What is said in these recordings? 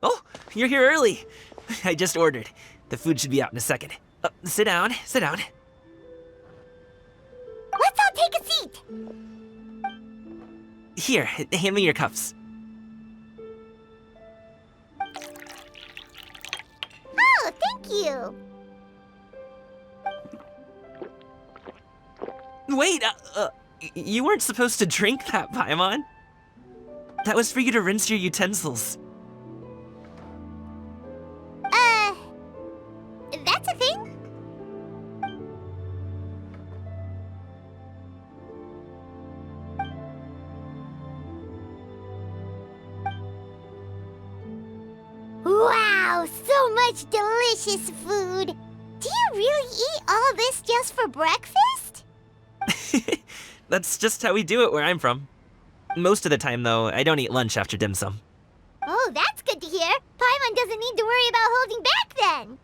Oh, you're here early. I just ordered. The food should be out in a second. Sit down, sit down. Let's all take a seat! Here, hand me your cups. Oh, thank you! Wait, you weren't supposed to drink that, Paimon. That was for you to rinse your utensils. That's a thing? Wow, so much delicious food! Do you really eat all this just for breakfast? That's just how we do it where I'm from. Most of the time, though, I don't eat lunch after dim sum. Oh, that's good to hear. Paimon doesn't need to worry about holding back then.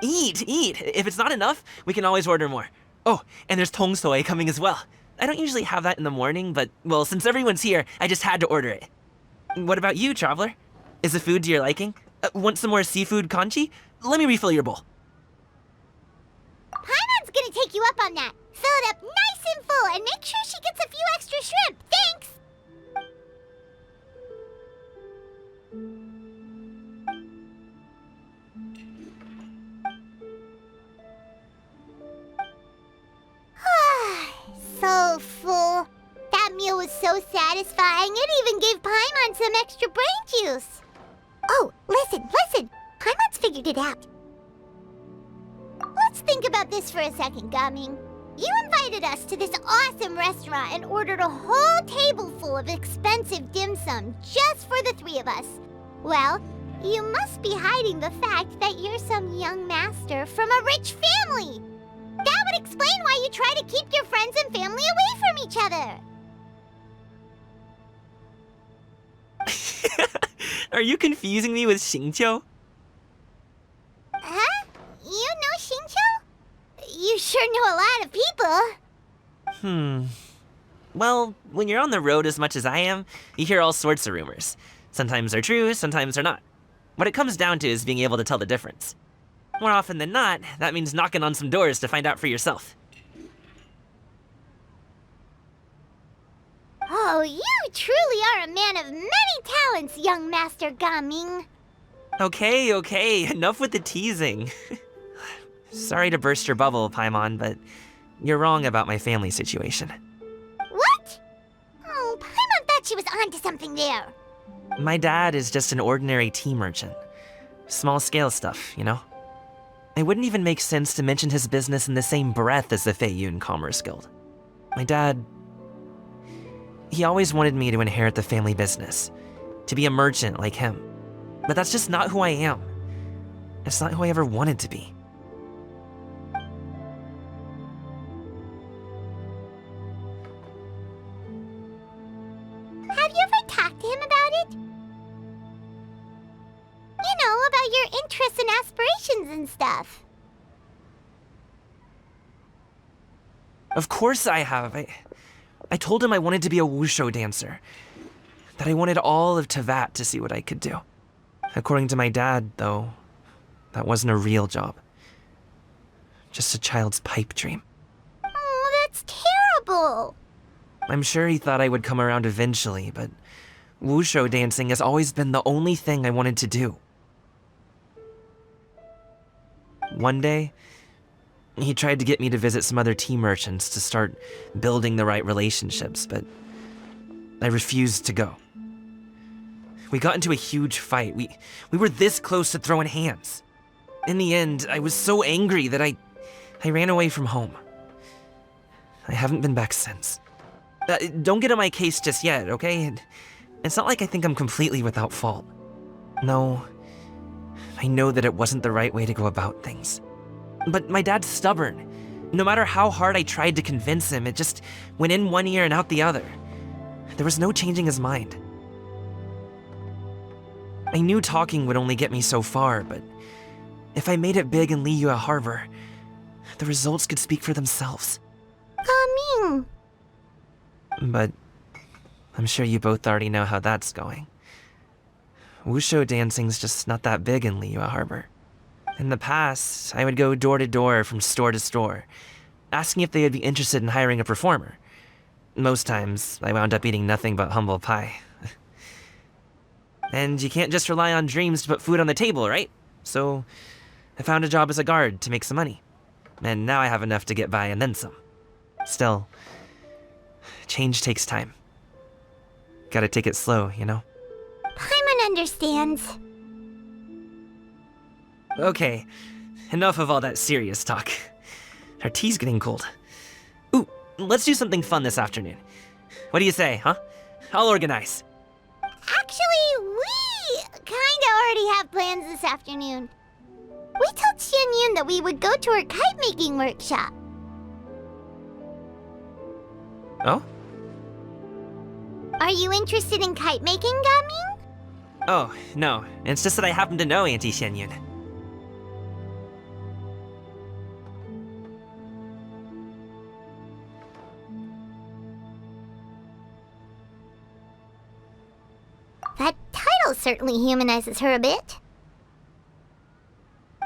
Eat, eat. If it's not enough, we can always order more. Oh, and there's tong soy coming as well. I don't usually have that in the morning, but, well, since everyone's here, I just had to order it. What about you, traveler? Is the food to your liking? Want some more seafood congee? Let me refill your bowl. Paimon's gonna take you up on that. Fill it up nice and full and make sure she gets a few extra shrimp. Thanks! So full. That meal was so satisfying, it even gave Paimon some extra brain juice. Oh, listen, listen. Paimon's figured it out. Let's think about this for a second, Gaming. You invited us to this awesome restaurant and ordered a whole table full of expensive dim sum just for the three of us. Well, you must be hiding the fact that you're some young master from a rich family. That would explain why you try to keep your friends and family away from each other. Are you confusing me with Xingqiu? Huh? You know Xingqiu? You sure know a lot of people. Well, when you're on the road as much as I am, you hear all sorts of rumors. Sometimes they're true, sometimes they're not. What it comes down to is being able to tell the difference. More often than not, that means knocking on some doors to find out for yourself. Oh, you truly are a man of many talents, young Master Gaming. Okay, enough with the teasing. Sorry to burst your bubble, Paimon, but you're wrong about my family situation. What? Oh, Paimon thought she was onto something there. My dad is just an ordinary tea merchant. Small-scale stuff, you know? It wouldn't even make sense to mention his business in the same breath as the Feiyun Commerce Guild. My dad... he always wanted me to inherit the family business, to be a merchant like him. But that's just not who I am. It's not who I ever wanted to be. Have you ever talked to him about it? You know, about your interests and aspirations and stuff. Of course I have. I told him I wanted to be a wushu dancer. That I wanted all of Teyvat to see what I could do. According to my dad, though, that wasn't a real job. Just a child's pipe dream. Oh, that's terrible. I'm sure he thought I would come around eventually, but wushu dancing has always been the only thing I wanted to do. One day, he tried to get me to visit some other tea merchants to start building the right relationships, but I refused to go. We got into a huge fight. We were this close to throwing hands. In the end, I was so angry that I ran away from home. I haven't been back since. Don't get on my case just yet, okay? It's not like I think I'm completely without fault. No, I know that it wasn't the right way to go about things. But my dad's stubborn. No matter how hard I tried to convince him, it just went in one ear and out the other. There was no changing his mind. I knew talking would only get me so far, but if I made it big in Liyue Harbor, the results could speak for themselves. Gaming. But I'm sure you both already know how that's going. Wushu dancing's just not that big in Liyue Harbor. In the past, I would go door to door from store to store, asking if they would be interested in hiring a performer. Most times, I wound up eating nothing but humble pie. And you can't just rely on dreams to put food on the table, right? So, I found a job as a guard to make some money. And now I have enough to get by and then some. Still, change takes time. Gotta take it slow, you know? Paimon understands. Okay, enough of all that serious talk. Our tea's getting cold. Ooh, let's do something fun this afternoon. What do you say, huh? I'll organize. Actually, we kinda already have plans this afternoon. We told Xianyun that we would go to her kite-making workshop. Oh? Are you interested in kite-making, Gaming? Oh, no. It's just that I happen to know Auntie Xianyun. That title certainly humanizes her a bit.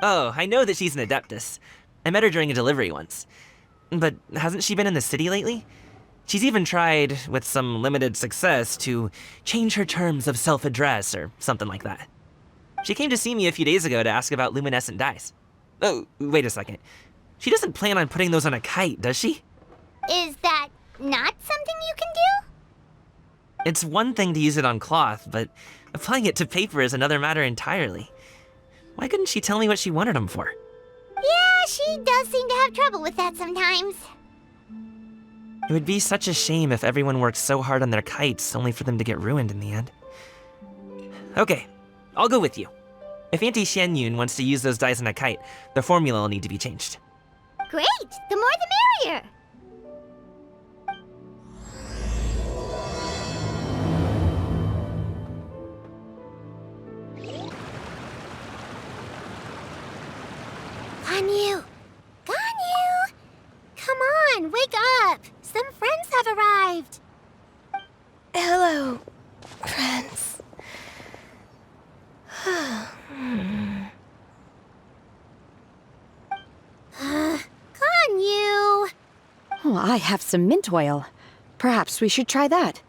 Oh, I know that she's an Adeptus. I met her during a delivery once. But hasn't she been in the city lately? She's even tried, with some limited success, to change her terms of self-address or something like that. She came to see me a few days ago to ask about luminescent dyes. Oh, wait a second. She doesn't plan on putting those on a kite, does she? Is that not something you can do? It's one thing to use it on cloth, but applying it to paper is another matter entirely. Why couldn't she tell me what she wanted them for? Yeah, she does seem to have trouble with that sometimes. It would be such a shame if everyone worked so hard on their kites only for them to get ruined in the end. Okay, I'll go with you. If Auntie Xianyun wants to use those dyes on a kite, the formula will need to be changed. Great! The more the merrier! Ganyu! Ganyu! Come on, wake up! Some friends have arrived! Hello, friends. Ganyu! Oh, I have some mint oil. Perhaps we should try that.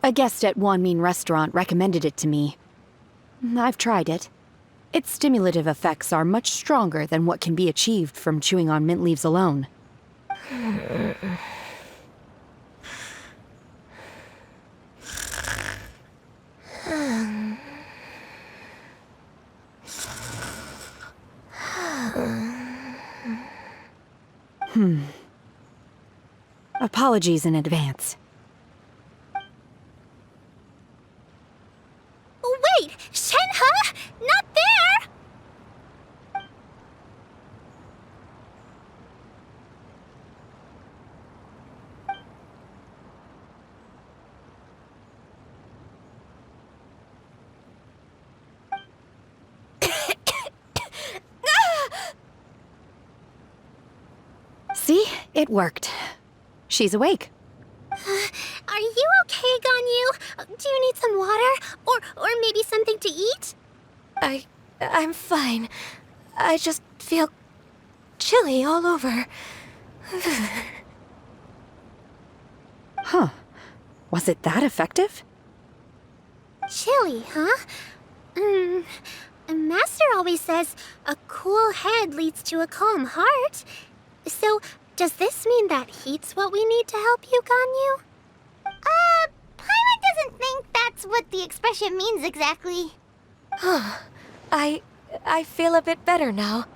A guest at Wanmin Restaurant recommended it to me. I've tried it. Its stimulative effects are much stronger than what can be achieved from chewing on mint leaves alone. Apologies in advance. Wait! Shenhe? Not there! See? It worked. She's awake. Are you okay, Ganyu? Do you need some water? Or maybe something to eat? I'm fine. I just feel chilly all over. Huh. Was it that effective? Chilly, huh? Master always says a cool head leads to a calm heart. So, does this mean that heat's what we need to help you, Ganyu? Paimon doesn't think that's what the expression means exactly. I feel a bit better now.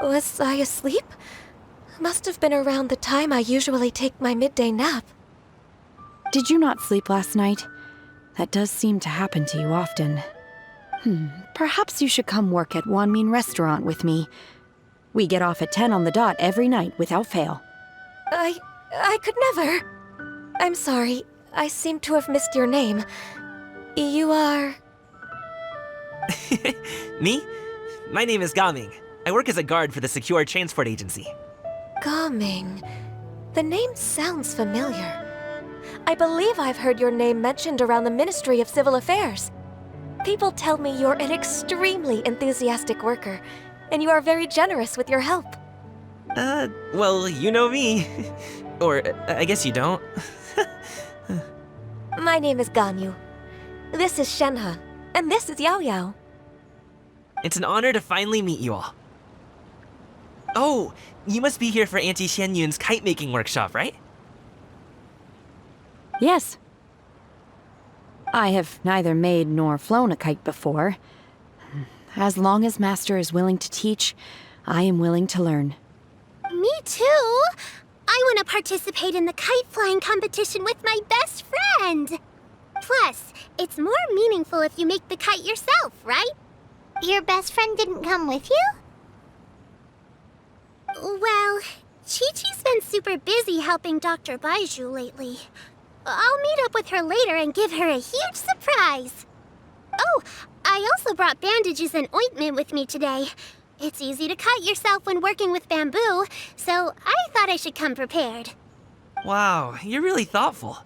Was I asleep? Must have been around the time I usually take my midday nap. Did you not sleep last night? That does seem to happen to you often. Perhaps you should come work at Wanmin Restaurant with me. We get off at 10 on the dot every night without fail. I could never. I'm sorry. I seem to have missed your name. You are... Me? My name is Gaming. I work as a guard for the Secure Transport Agency. Gaming. The name sounds familiar. I believe I've heard your name mentioned around the Ministry of Civil Affairs. People tell me you're an extremely enthusiastic worker, and you are very generous with your help. Well, you know me. Or, I guess you don't. My name is Ganyu. This is Shenhe, and this is Yao Yao. It's an honor to finally meet you all. Oh, you must be here for Auntie Xianyun's kite-making workshop, right? Yes. I have neither made nor flown a kite before. As long as Master is willing to teach, I am willing to learn. Me too! I want to participate in the kite flying competition with my best friend! Plus, it's more meaningful if you make the kite yourself, right? Your best friend didn't come with you? Well, Chi-Chi's been super busy helping Dr. Baiju lately. I'll meet up with her later and give her a huge surprise. Oh, I also brought bandages and ointment with me today. It's easy to cut yourself when working with bamboo, so I thought I should come prepared. Wow, you're really thoughtful.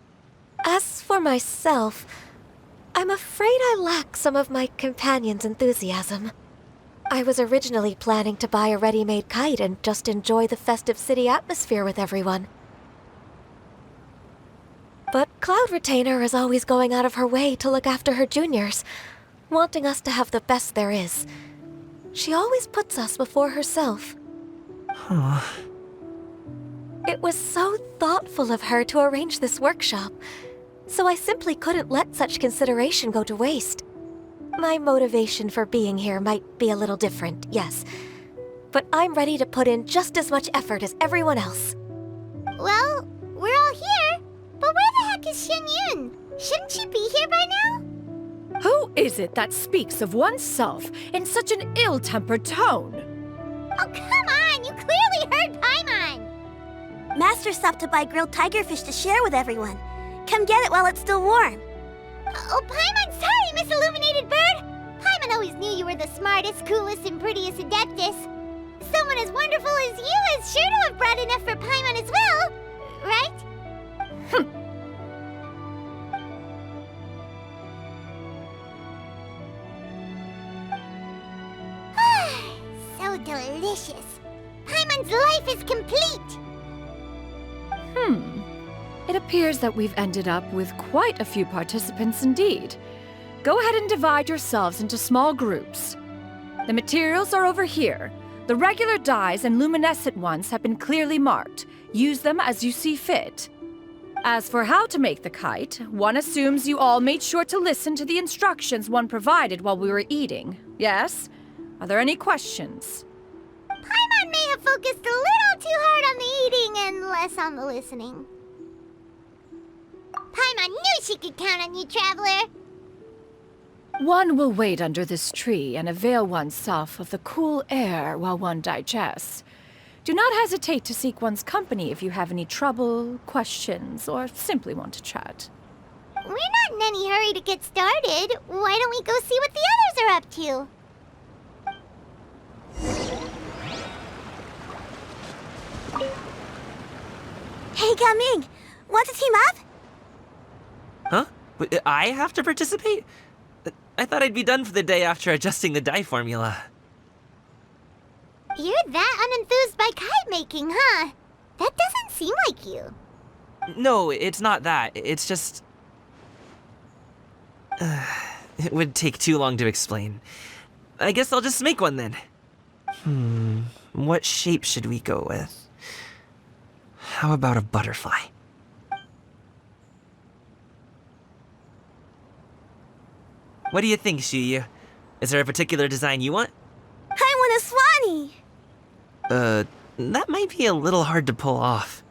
As for myself, I'm afraid I lack some of my companion's enthusiasm. I was originally planning to buy a ready-made kite and just enjoy the festive city atmosphere with everyone. But Cloud Retainer is always going out of her way to look after her juniors, wanting us to have the best there is. She always puts us before herself. Huh. It was so thoughtful of her to arrange this workshop, so I simply couldn't let such consideration go to waste. My motivation for being here might be a little different, yes, but I'm ready to put in just as much effort as everyone else. Well, we're all here, but where the heck is Xianyun? Shouldn't she be here by now? Who is it that speaks of oneself in such an ill-tempered tone? Oh, come on! You clearly heard Paimon! Master stopped to buy grilled tigerfish to share with everyone. Come get it while it's still warm. Oh, Paimon, sorry, Miss Illuminated Bird! Paimon always knew you were the smartest, coolest, and prettiest Adeptus. Someone as wonderful as you is sure to have brought enough for Paimon as well, right? So delicious. Paimon's life is complete! It appears that we've ended up with quite a few participants indeed. Go ahead and divide yourselves into small groups. The materials are over here. The regular dyes and luminescent ones have been clearly marked. Use them as you see fit. As for how to make the kite, one assumes you all made sure to listen to the instructions one provided while we were eating. Yes? Are there any questions? Paimon may have focused a little too hard on the eating and less on the listening. Paimon knew she could count on you, Traveler! One will wait under this tree and avail oneself of the cool air while one digests. Do not hesitate to seek one's company if you have any trouble, questions, or simply want to chat. We're not in any hurry to get started. Why don't we go see what the others are up to? Hey, Gaming! Want to team up? Huh? I have to participate? I thought I'd be done for the day after adjusting the dye formula. You're that unenthused by kite making, huh? That doesn't seem like you. No, it's not that. It's just... it would take too long to explain. I guess I'll just make one then. What shape should we go with? How about a butterfly? What do you think, Shuyu? Is there a particular design you want? I want a swanee! That might be a little hard to pull off.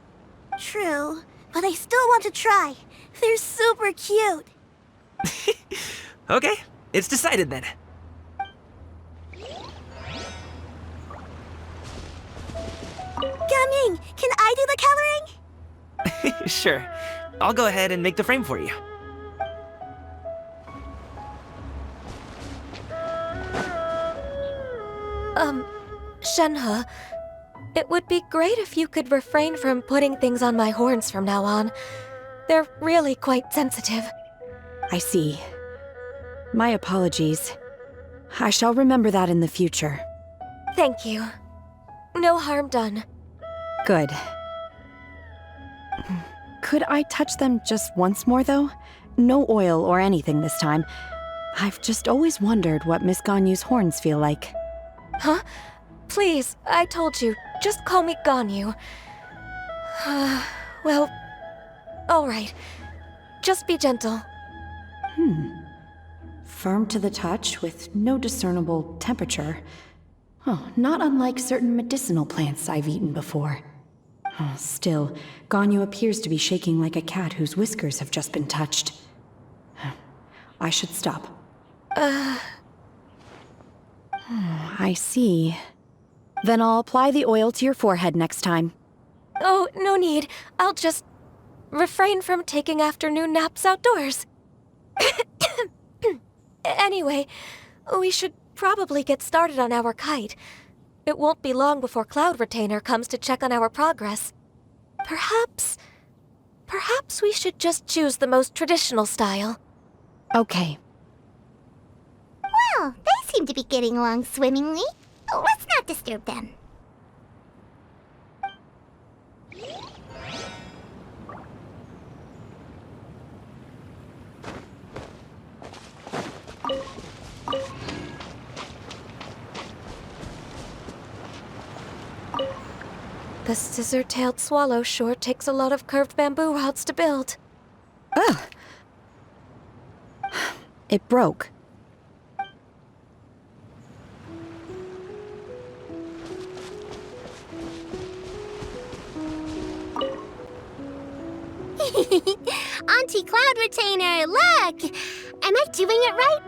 True, but I still want to try. They're super cute. Okay, it's decided then. Gaming, can I do the coloring? Sure. I'll go ahead and make the frame for you. Shenhe, it would be great if you could refrain from putting things on my horns from now on. They're really quite sensitive. I see. My apologies. I shall remember that in the future. Thank you. No harm done. Good. Could I touch them just once more, though? No oil or anything this time. I've just always wondered what Miss Ganyu's horns feel like. Huh? Please, I told you. Just call me Ganyu. Well, all right. Just be gentle. Firm to the touch with no discernible temperature. Oh, not unlike certain medicinal plants I've eaten before. Oh, still, Ganyu appears to be shaking like a cat whose whiskers have just been touched. I should stop. I see. Then I'll apply the oil to your forehead next time. Oh, no need. I'll just refrain from taking afternoon naps outdoors. Anyway, we should probably get started on our kite. It won't be long before Cloud Retainer comes to check on our progress. Perhaps we should just choose the most traditional style. Okay. Well, they seem to be getting along swimmingly. Let's not disturb them. The scissor-tailed swallow sure takes a lot of curved bamboo rods to build. Ugh. It broke. Auntie Cloud Retainer, look! Am I doing it right?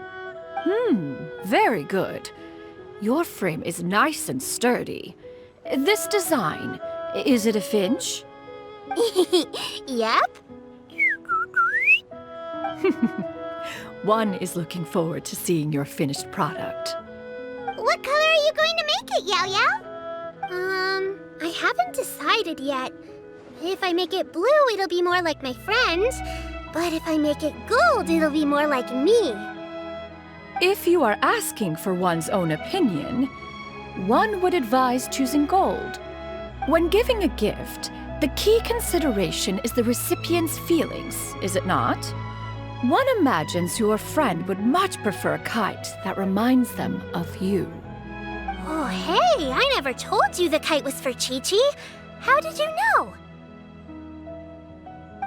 Very good. Your frame is nice and sturdy. This design, is it a finch? Yep. One is looking forward to seeing your finished product. What color are you going to make it, Yao Yao? I haven't decided yet. If I make it blue, it'll be more like my friends. But if I make it gold, it'll be more like me. If you are asking for one's own opinion, one would advise choosing gold. When giving a gift, the key consideration is the recipient's feelings, is it not? One imagines your friend would much prefer a kite that reminds them of you. Oh, hey, I never told you the kite was for Chi-Chi. How did you know?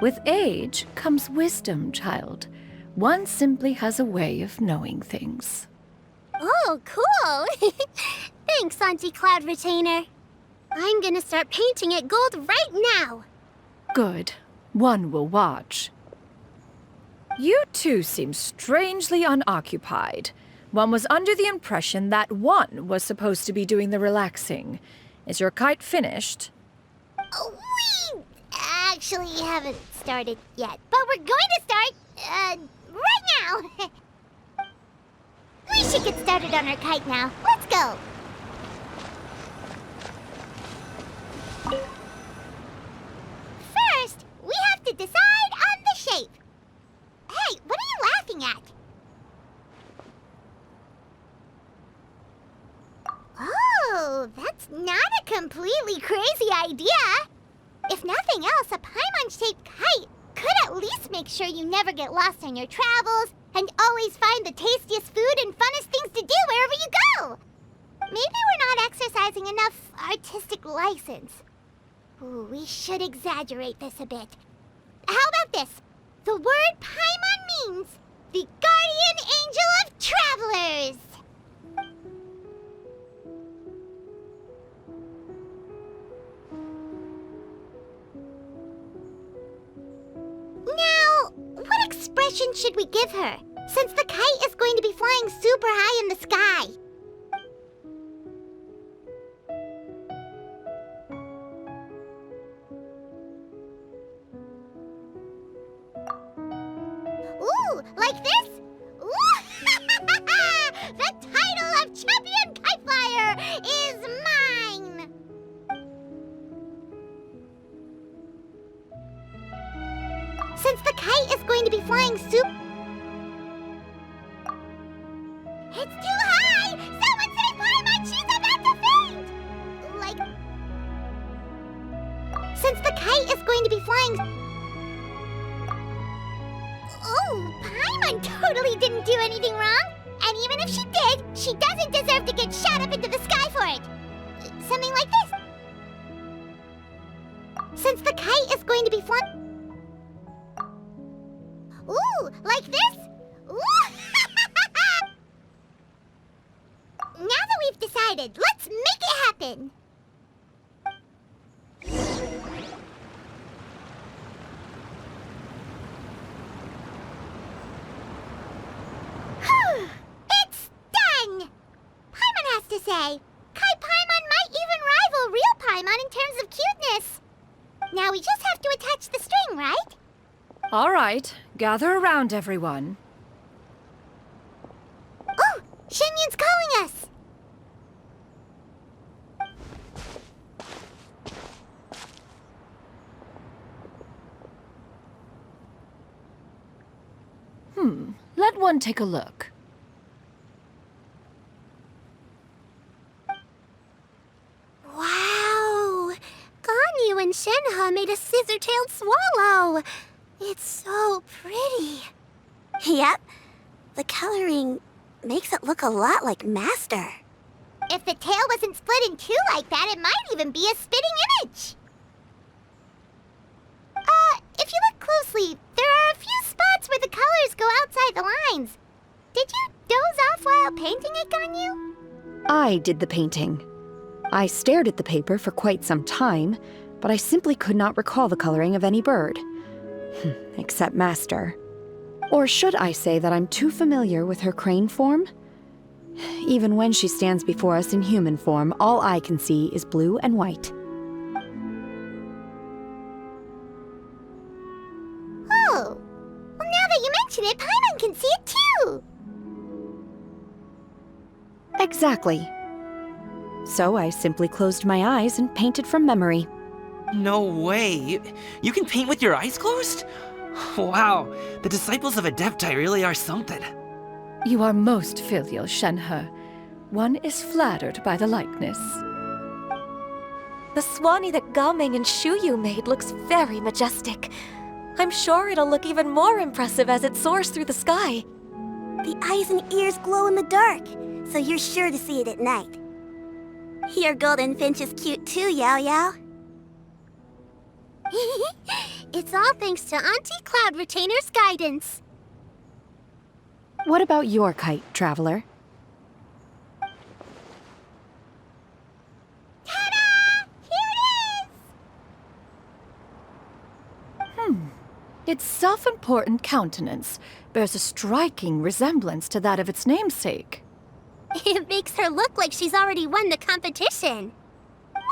With age comes wisdom, child. One simply has a way of knowing things. Oh, cool. Thanks, Auntie Cloud Retainer. I'm gonna start painting it gold right now. Good. One will watch. You two seem strangely unoccupied. One was under the impression that one was supposed to be doing the relaxing. Is your kite finished? We actually haven't started yet, but we're going to start, right now. We should get started on our kite now. Let's go. First, we have to decide on the shape. Hey, what are you laughing at? Oh, that's not a completely crazy idea. If nothing else, a Paimon-shaped kite could at least make sure you never get lost on your travels and always find the tastiest food and funnest things to do wherever you go. Maybe we're not exercising enough artistic license. Ooh, we should exaggerate this a bit. How about this? The word Paimon means the guardian angel of travelers. Now, what expression should we give her, since the kite is going to be flying super high in the sky? Ooh, like this? Ooh! The title of Champion Kite Flyer is mine! Since the kite is going to be flying Since the kite is going to be flying... Oh, Paimon totally didn't do anything wrong. And even if she did, she doesn't deserve to get shot up into the sky for it. Something like this. Since the kite is going to be flying... Ooh, like this? Ooh! Now that we've decided, let's make it happen! It's done! Paimon has to say, Kai Paimon might even rival real Paimon in terms of cuteness. Now we just have to attach the string, right? All right, gather around, everyone. Oh, Shenyun's calling us! Let one take a look. Wow! Ganyu and Shenhe made a scissor-tailed swallow. It's so pretty. Yep. The coloring makes it look a lot like Master. If the tail wasn't split in two like that, it might even be a spitting image. If you look closely, there are a few spots where the colors go outside the lines. Did you doze off while painting it, Ganyu? I did the painting. I stared at the paper for quite some time, but I simply could not recall the coloring of any bird. Except Master. Or should I say that I'm too familiar with her crane form? Even when she stands before us in human form, all I can see is blue and white. Oh, well, now that you mention it, Paimon can see it too! Exactly. So I simply closed my eyes and painted from memory. No way. You can paint with your eyes closed? Wow, the disciples of Adepti really are something. You are most filial, Shenhe. One is flattered by the likeness. The Swanee that Gaming and Shuyu made looks very majestic. I'm sure it'll look even more impressive as it soars through the sky. The eyes and ears glow in the dark, so you're sure to see it at night. Your golden finch is cute too, Yao Yao. It's all thanks to Auntie Cloud Retainer's guidance. What about your kite, Traveler? Ta-da! Here it is! Its self-important countenance bears a striking resemblance to that of its namesake. It makes her look like she's already won the competition. Well,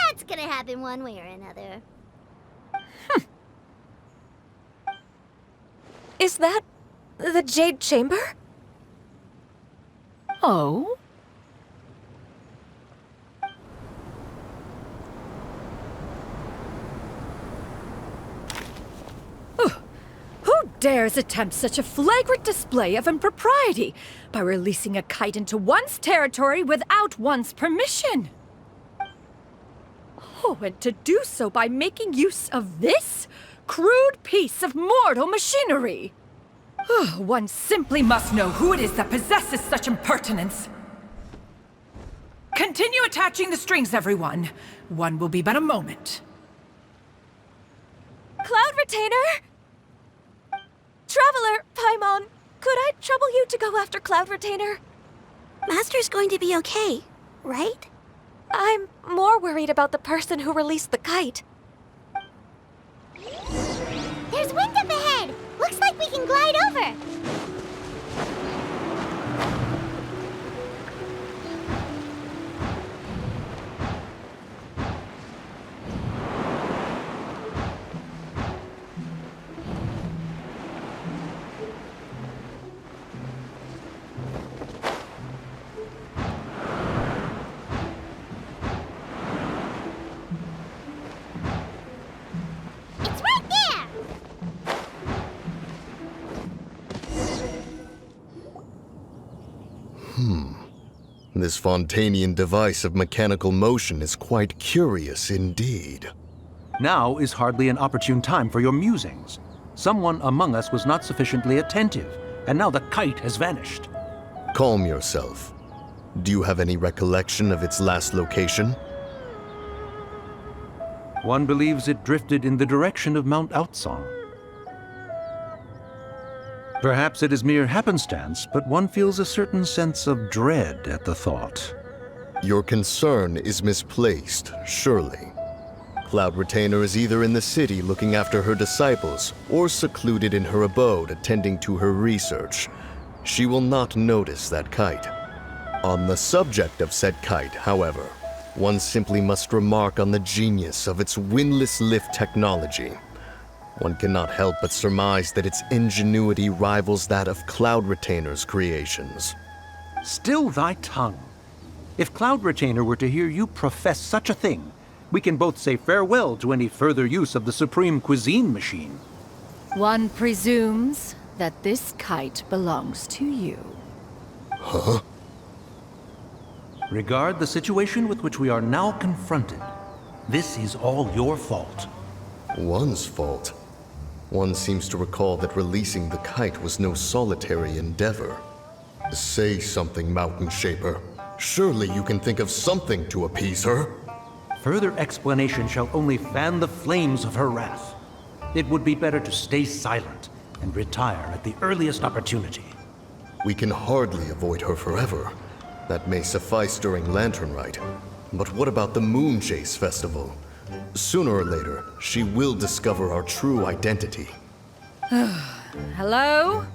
that's gonna happen one way or another. Is that the Jade Chamber? Oh? Who dares attempt such a flagrant display of impropriety by releasing a kite into one's territory without one's permission? Oh, and to do so by making use of this crude piece of mortal machinery. One simply must know who it is that possesses such impertinence. Continue attaching the strings, everyone. One will be but a moment. Cloud Retainer? Traveler, Paimon, could I trouble you to go after Cloud Retainer? Master's going to be okay, right? I'm more worried about the person who released the kite. There's wind up ahead! Looks like we can glide over! It's right there! This Fontanian device of mechanical motion is quite curious indeed. Now is hardly an opportune time for your musings. Someone among us was not sufficiently attentive, and now the kite has vanished. Calm yourself. Do you have any recollection of its last location? One believes it drifted in the direction of Mount Outsong. Perhaps it is mere happenstance, but one feels a certain sense of dread at the thought. Your concern is misplaced, surely. Cloud Retainer is either in the city looking after her disciples, or secluded in her abode attending to her research. She will not notice that kite. On the subject of said kite, however, one simply must remark on the genius of its windlass lift technology. One cannot help but surmise that its ingenuity rivals that of Cloud Retainer's creations. Still thy tongue. If Cloud Retainer were to hear you profess such a thing, we can both say farewell to any further use of the Supreme Cuisine Machine. One presumes that this kite belongs to you. Huh? Regard the situation with which we are now confronted. This is all your fault. One's fault. One seems to recall that releasing the kite was no solitary endeavor. Say something, Mountain Shaper. Surely you can think of something to appease her. Further explanation shall only fan the flames of her wrath. It would be better to stay silent and retire at the earliest opportunity. We can hardly avoid her forever. That may suffice during Lantern Rite. But what about the Moon Chase Festival? Sooner or later, she will discover our true identity. Hello?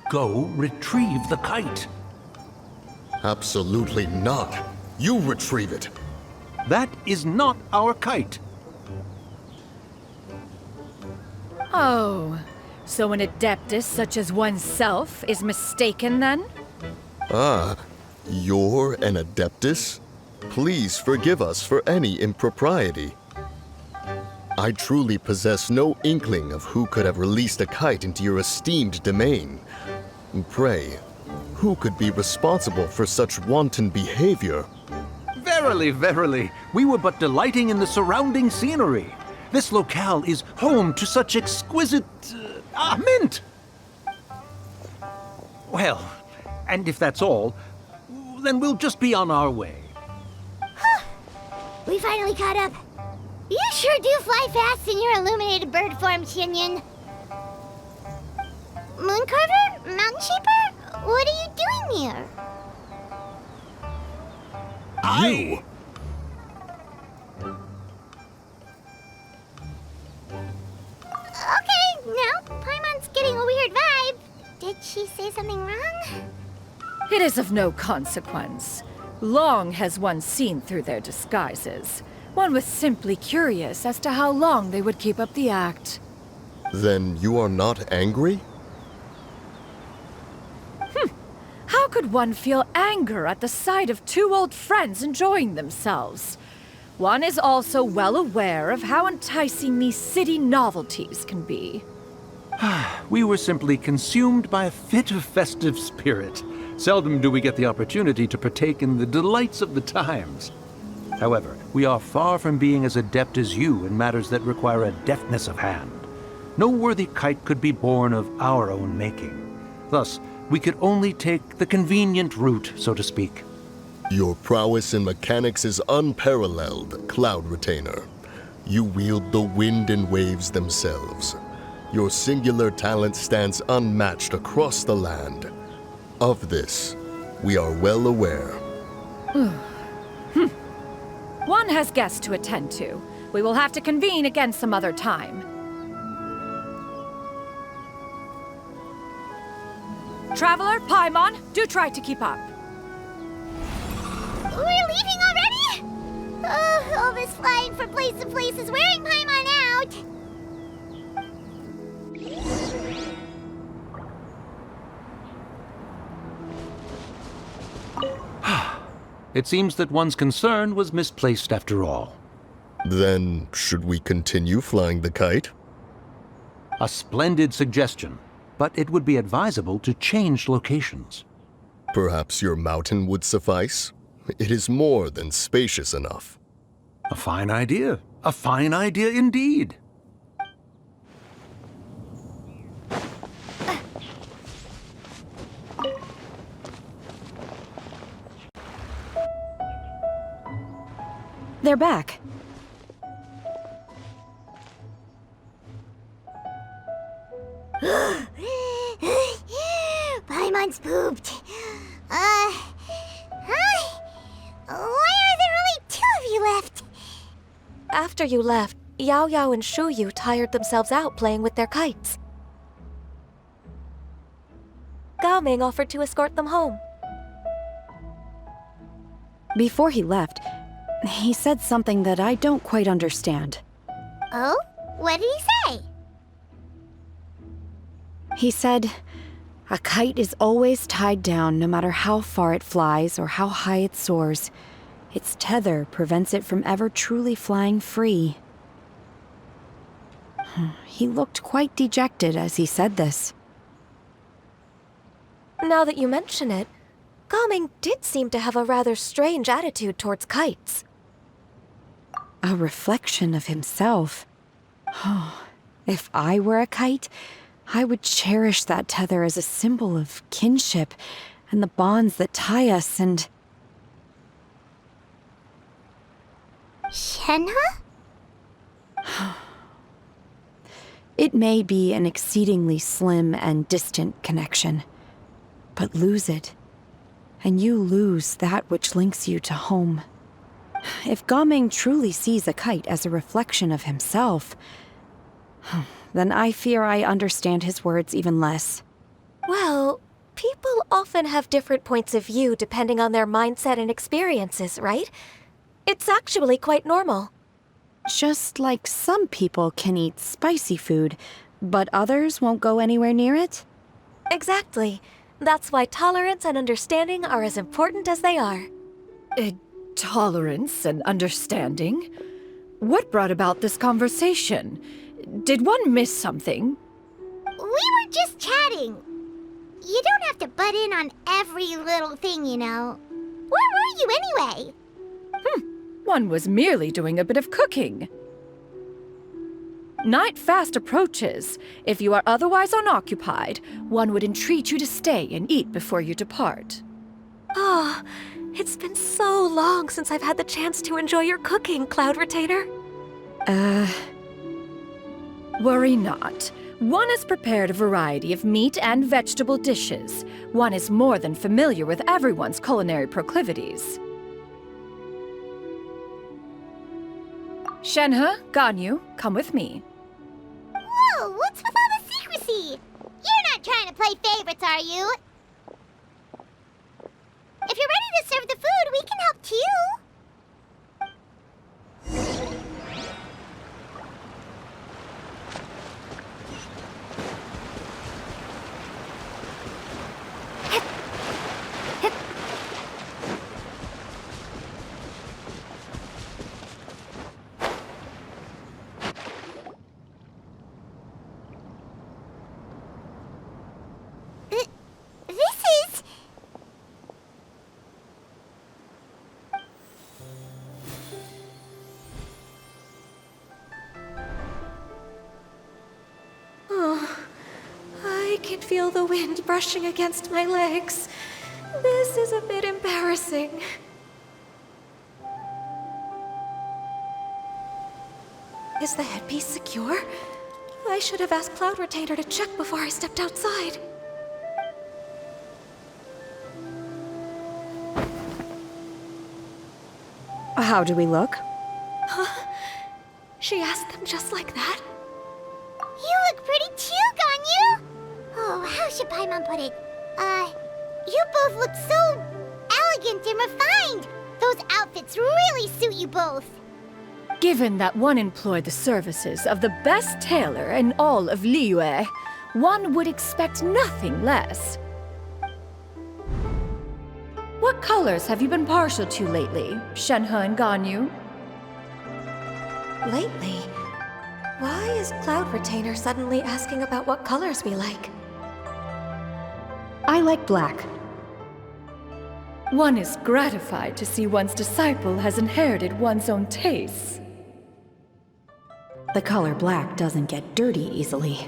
Go retrieve the kite. Absolutely not. You retrieve it. That is not our kite. Oh, so an adeptus such as oneself is mistaken then? Ah, you're an Adeptus? Please forgive us for any impropriety. I truly possess no inkling of who could have released a kite into your esteemed domain. Pray, who could be responsible for such wanton behavior? Verily, verily, we were but delighting in the surrounding scenery. This locale is home to such exquisite... mint! Well, and if that's all, then we'll just be on our way. We finally caught up. You sure do fly fast in your illuminated bird form, Shinyan. Mooncarver? Mountain Shaper? What are you doing here? You! Okay, now Paimon's getting a weird vibe. Did she say something wrong? It is of no consequence. Long has one seen through their disguises. One was simply curious as to how long they would keep up the act. Then you are not angry? How could one feel anger at the sight of two old friends enjoying themselves? One is also well aware of how enticing these city novelties can be. We were simply consumed by a fit of festive spirit. Seldom do we get the opportunity to partake in the delights of the times. However, we are far from being as adept as you in matters that require a deftness of hand. No worthy kite could be born of our own making. Thus, we could only take the convenient route, so to speak. Your prowess in mechanics is unparalleled, Cloud Retainer. You wield the wind and waves themselves. Your singular talent stands unmatched across the land. Of this, we are well aware. One has guests to attend to. We will have to convene again some other time. Traveler, Paimon, do try to keep up. We're leaving already? Oh, all this flying from place to place is wearing Paimon out. It seems that one's concern was misplaced after all. Then, should we continue flying the kite? A splendid suggestion, but it would be advisable to change locations. Perhaps your mountain would suffice? It is more than spacious enough. A fine idea. A fine idea indeed. They're back. Paimon's pooped. Why are there only 2 of you left? After you left, Yao Yao and Shu Yu tired themselves out playing with their kites. Gao Ming offered to escort them home. Before he left, he said something that I don't quite understand. Oh? What did he say? He said, a kite is always tied down no matter how far it flies or how high it soars. Its tether prevents it from ever truly flying free. He looked quite dejected as he said this. Now that you mention it, Gao Ming did seem to have a rather strange attitude towards kites. A reflection of himself. If I were a kite, I would cherish that tether as a symbol of kinship and the bonds that tie us and... Shenhe? It may be an exceedingly slim and distant connection, but lose it, and you lose that which links you to home. If Gao Ming truly sees a kite as a reflection of himself, then I fear I understand his words even less. Well, people often have different points of view depending on their mindset and experiences, right? It's actually quite normal. Just like some people can eat spicy food, but others won't go anywhere near it? Exactly. That's why tolerance and understanding are as important as they are. Tolerance and understanding? What brought about this conversation? Did one miss something? We were just chatting. You don't have to butt in on every little thing, you know. Where were you anyway? One was merely doing a bit of cooking. Night fast approaches. If you are otherwise unoccupied, one would entreat you to stay and eat before you depart. Oh, it's been so long since I've had the chance to enjoy your cooking, Cloud Retainer. Worry not. One has prepared a variety of meat and vegetable dishes. One is more than familiar with everyone's culinary proclivities. Shenhe, Ganyu, come with me. Whoa, what's with all the secrecy? You're not trying to play favorites, are you? If you're ready to serve the food, we can help too. I can feel the wind brushing against my legs. This is a bit embarrassing. Is the headpiece secure? I should have asked Cloud Retainer to check before I stepped outside. How do we look? She asked them just like that? You look pretty too, Ganyu! Oh, how should Paimon put it? You both look so elegant and refined! Those outfits really suit you both! Given that one employed the services of the best tailor in all of Liyue, one would expect nothing less. What colors have you been partial to lately, Shenhe and Ganyu? Lately? Why is Cloud Retainer suddenly asking about what colors we like? I like black. One is gratified to see one's disciple has inherited one's own tastes. The color black doesn't get dirty easily.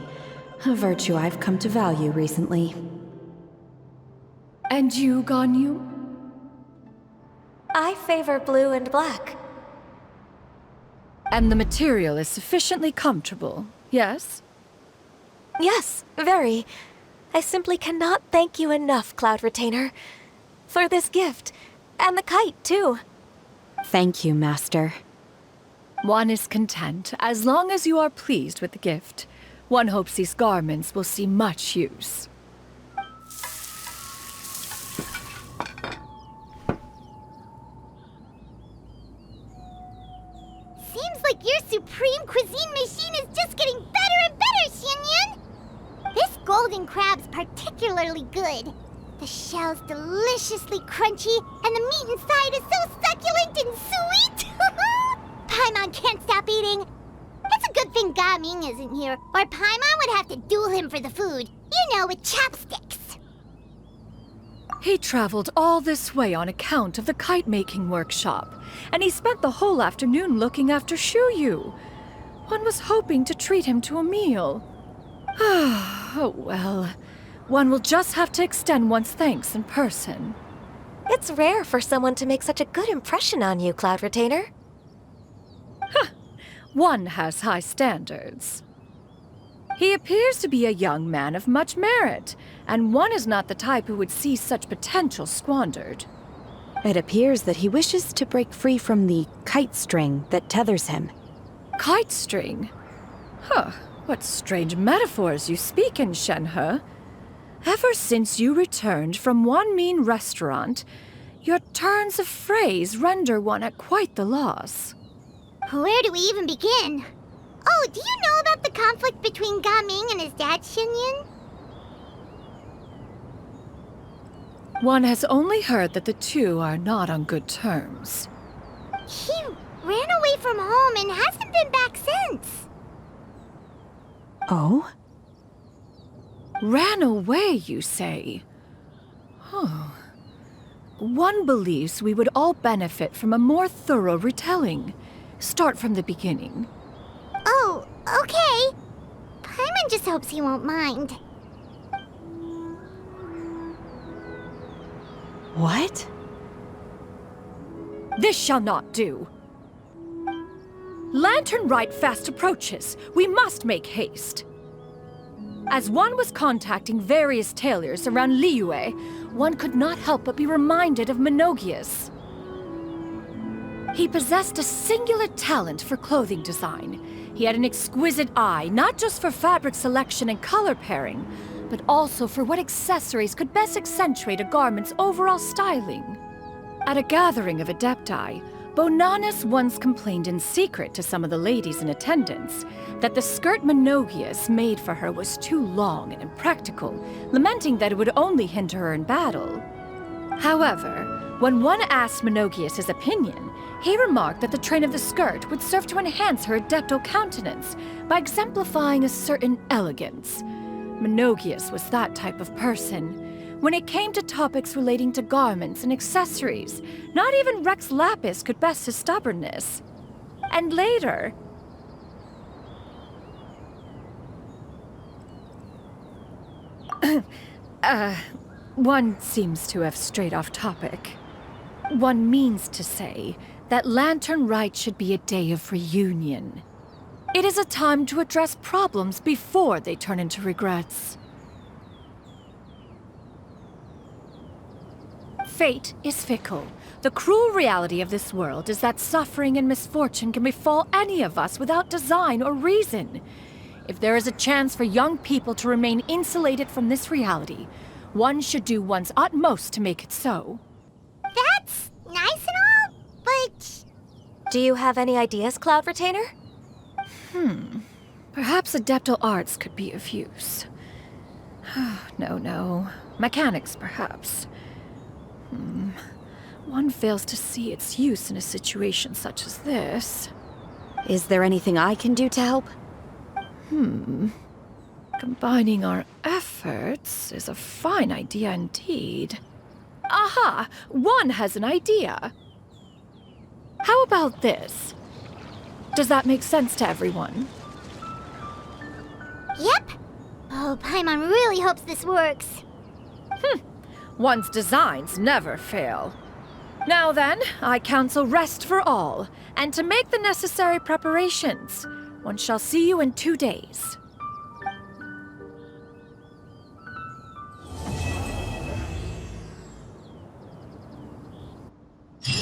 A virtue I've come to value recently. And you, Ganyu? I favor blue and black. And the material is sufficiently comfortable, yes? Yes, very. I simply cannot thank you enough, Cloud Retainer. For this gift. And the kite, too. Thank you, Master. One is content, as long as you are pleased with the gift. One hopes these garments will see much use. Seems like your supreme cuisine machine is just getting better and better, Xianyun! This golden crab's particularly good. The shell's deliciously crunchy, and the meat inside is so succulent and sweet! Paimon can't stop eating. It's a good thing Gaming isn't here, or Paimon would have to duel him for the food. You know, with chopsticks. He traveled all this way on account of the kite-making workshop, and he spent the whole afternoon looking after Shuyu. One was hoping to treat him to a meal. Oh well. One will just have to extend one's thanks in person. It's rare for someone to make such a good impression on you, Cloud Retainer. One has high standards. He appears to be a young man of much merit, and one is not the type who would see such potential squandered. It appears that he wishes to break free from the kite string that tethers him. Kite string? Huh, what strange metaphors you speak in, Shenhe. Ever since you returned from one mean restaurant, your turns of phrase render one at quite the loss. Where do we even begin? Oh, do you know about the conflict between Gaming and his dad, Xianyun? One has only heard that the two are not on good terms. He ran away from home and hasn't been back since. Oh? Ran away, you say? Huh. One believes we would all benefit from a more thorough retelling. Start from the beginning. Oh, okay. Paimon just hopes he won't mind. What? This shall not do. Lantern Rite fast approaches. We must make haste. As one was contacting various tailors around Liyue, one could not help but be reminded of Menogias. He possessed a singular talent for clothing design. He had an exquisite eye, not just for fabric selection and color pairing, but also for what accessories could best accentuate a garment's overall styling. At a gathering of Adepti, Bonanis once complained in secret to some of the ladies in attendance that the skirt Menogias made for her was too long and impractical, lamenting that it would only hinder her in battle. However, when one asked Menogias his opinion, he remarked that the train of the skirt would serve to enhance her adeptal countenance by exemplifying a certain elegance. Menogias was that type of person. When it came to topics relating to garments and accessories, not even Rex Lapis could best his stubbornness. And later... one seems to have strayed off topic. One means to say that Lantern Rite should be a day of reunion. It is a time to address problems before they turn into regrets. Fate is fickle. The cruel reality of this world is that suffering and misfortune can befall any of us without design or reason. If there is a chance for young people to remain insulated from this reality, one should do one's utmost to make it so. That's nice and all, but... Do you have any ideas, Cloud Retainer? Perhaps adeptal arts could be of use. No. Mechanics, perhaps. One fails to see its use in a situation such as this. Is there anything I can do to help? Combining our efforts is a fine idea indeed. Aha! One has an idea. How about this? Does that make sense to everyone? Yep. Oh, Paimon really hopes this works. One's designs never fail. Now then, I counsel rest for all, and to make the necessary preparations. One shall see you in 2 days.